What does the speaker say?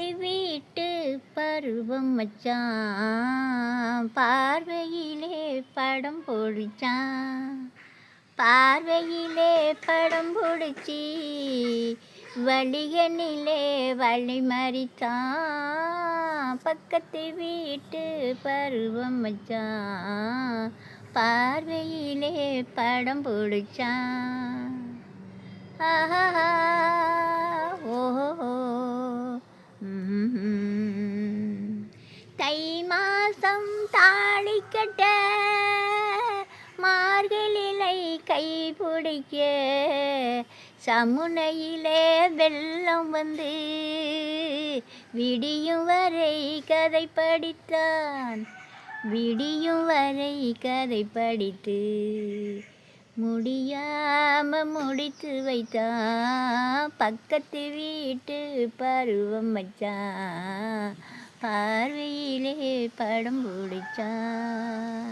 பக்கத்து வீட்டு பருவம் மச்சான் பார்வையிலே படம் பிடிச்சான். பார்வையிலே படம் பிடிச்சி வழியனிலே வழி மறித்தான். பக்கத்து வீட்டு பருவம் மச்சான் பார்வையிலே படம் பிடிச்சான். ஆஹா ஓஹோ தை மாசம் தாலி கட்ட மார்கழிலை கை பிடிக்க சமுனையிலே வெள்ளம் வந்து விடியும் வரை கதை படித்தான். விடியும் வரை கதை படித்து முடியாம முடித்து வைத்தான். பக்கத்து வீட்டு பருவம் மச்சான் பார்வையிலே படம் பிடிச்சான்.